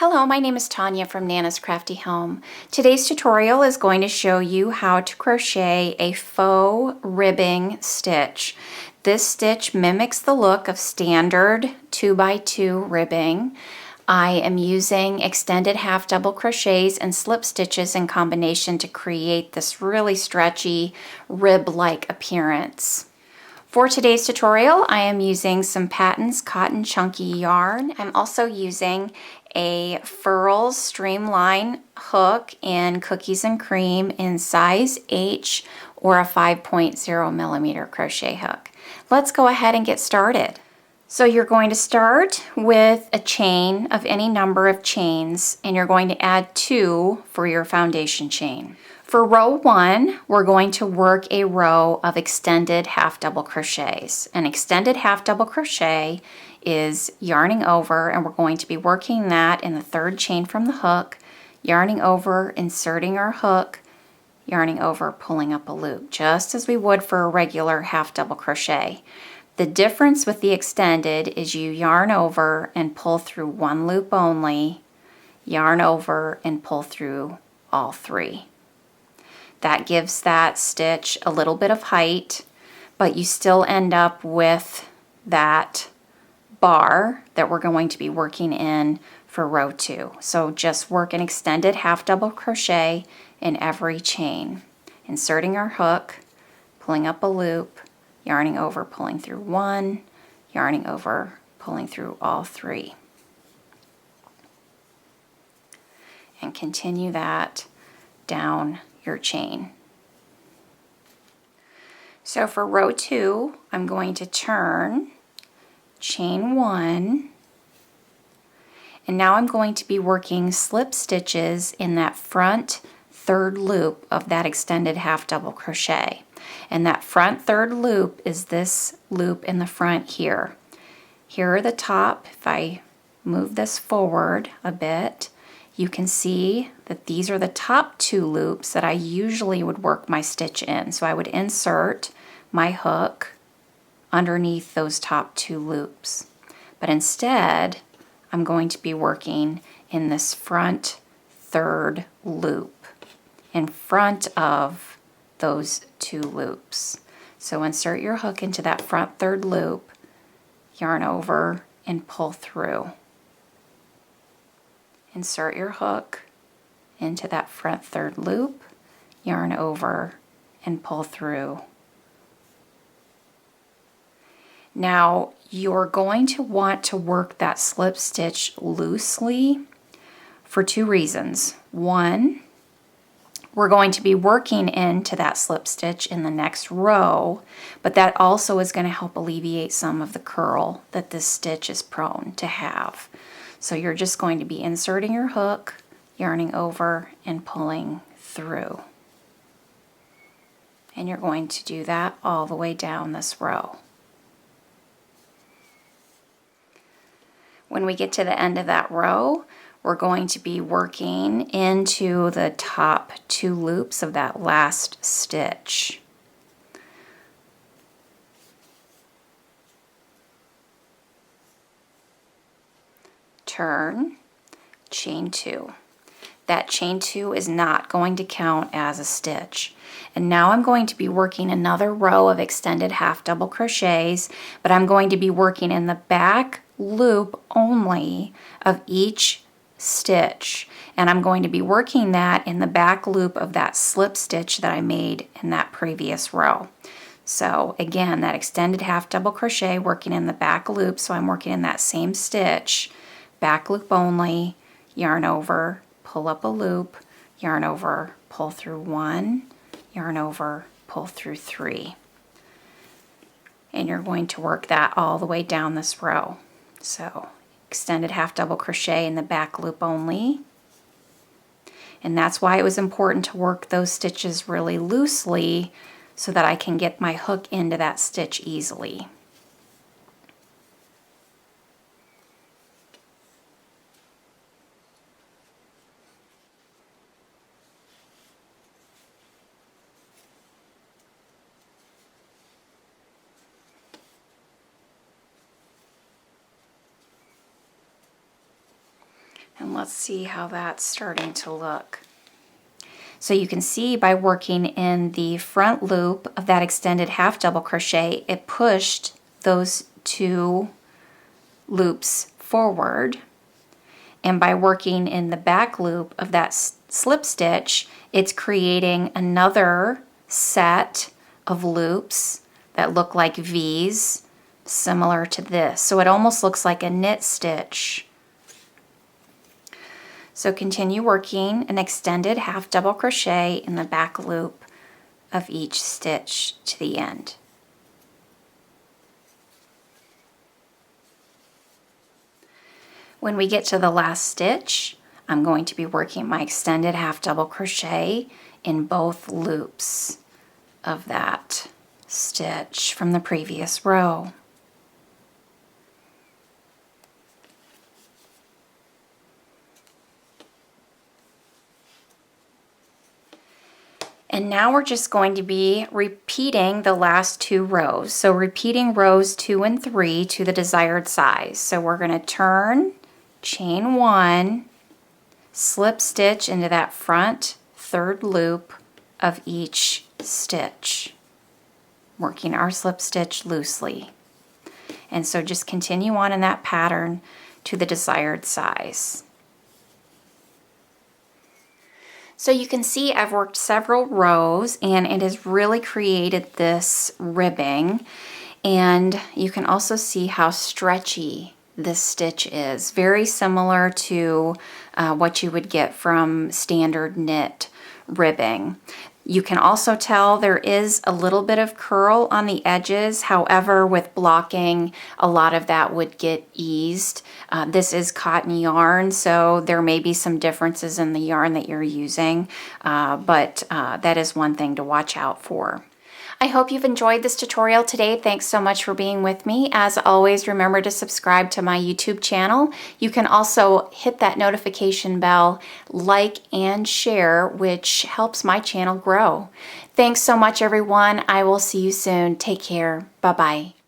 Hello, my name is Tanya from Nana's Crafty Home. Today's tutorial is going to show you how to crochet a faux ribbing stitch. This stitch mimics the look of standard 2x2 ribbing. I am using extended half double crochets and slip stitches in combination to create this really stretchy rib-like appearance. For today's tutorial, I am using some Patons Cotton Chunky yarn. I'm also using a Furls Streamline hook in Cookies and Cream in size H or a 5.0 millimeter crochet hook. Let's go ahead and get started. So you're going to start with a chain of any number of chains, and you're going to add 2 for your foundation chain. For row 1, we're going to work a row of extended half double crochets. An extended half double crochet is yarning over, and we're going to be working that in the 3rd chain from the hook, yarning over, inserting our hook, yarning over, pulling up a loop, just as we would for a regular half double crochet. The difference with the extended is you yarn over and pull through 1 loop only, yarn over and pull through all 3. That gives that stitch a little bit of height, but you still end up with that bar that we're going to be working in for row 2. So just work an extended half double crochet in every chain, inserting our hook, pulling up a loop, yarning over, pulling through 1, yarning over, pulling through all 3. And continue that down your chain. So for row 2, I'm going to turn, chain 1, and now I'm going to be working slip stitches in that front 3rd loop of that extended half double crochet. And that front 3rd loop is this loop in the front here. Here are the top. If I move this forward a bit, you can see that these are the top 2 loops that I usually would work my stitch in. So I would insert my hook underneath those top 2 loops. But instead, I'm going to be working in this front 3rd loop in front of those 2 loops. So insert your hook into that front 3rd loop, yarn over and pull through. Insert your hook into that front 3rd loop, yarn over and pull through. Now you're going to want to work that slip stitch loosely for 2 reasons. 1, we're going to be working into that slip stitch in the next row, but that also is going to help alleviate some of the curl that this stitch is prone to have. So you're just going to be inserting your hook, yarning over, and pulling through. And you're going to do that all the way down this row. When we get to the end of that row, we're going to be working into the top 2 loops of that last stitch. Turn, chain 2. That chain 2 is not going to count as a stitch. And now I'm going to be working another row of extended half double crochets, but I'm going to be working in the back loop only of each stitch. And I'm going to be working that in the back loop of that slip stitch that I made in that previous row. So again, that extended half double crochet working in the back loop, so I'm working in that same stitch, back loop only, yarn over, pull up a loop, yarn over, pull through 1, yarn over, pull through 3. And you're going to work that all the way down this row. So extended half double crochet in the back loop only. And that's why it was important to work those stitches really loosely so that I can get my hook into that stitch easily. And let's see how that's starting to look. So you can see by working in the front loop of that extended half double crochet, it pushed those 2 loops forward. And by working in the back loop of that slip stitch, it's creating another set of loops that look like V's, similar to this. So it almost looks like a knit stitch. So continue working an extended half double crochet in the back loop of each stitch to the end. When we get to the last stitch, I'm going to be working my extended half double crochet in both loops of that stitch from the previous row. And now we're just going to be repeating the last 2 rows. So repeating rows 2 and 3 to the desired size. So we're going to turn, chain 1, slip stitch into that front 3rd loop of each stitch, working our slip stitch loosely. And so just continue on in that pattern to the desired size. So you can see I've worked several rows and it has really created this ribbing, and you can also see how stretchy this stitch is. Very similar to what you would get from standard knit ribbing. You can also tell there is a little bit of curl on the edges. However, with blocking, a lot of that would get eased. This is cotton yarn, so there may be some differences in the yarn that you're using, but that is one thing to watch out for. I hope you've enjoyed this tutorial today. Thanks so much for being with me. As always, remember to subscribe to my YouTube channel. You can also hit that notification bell, like and share, which helps my channel grow. Thanks so much, everyone. I will see you soon. Take care. Bye-bye.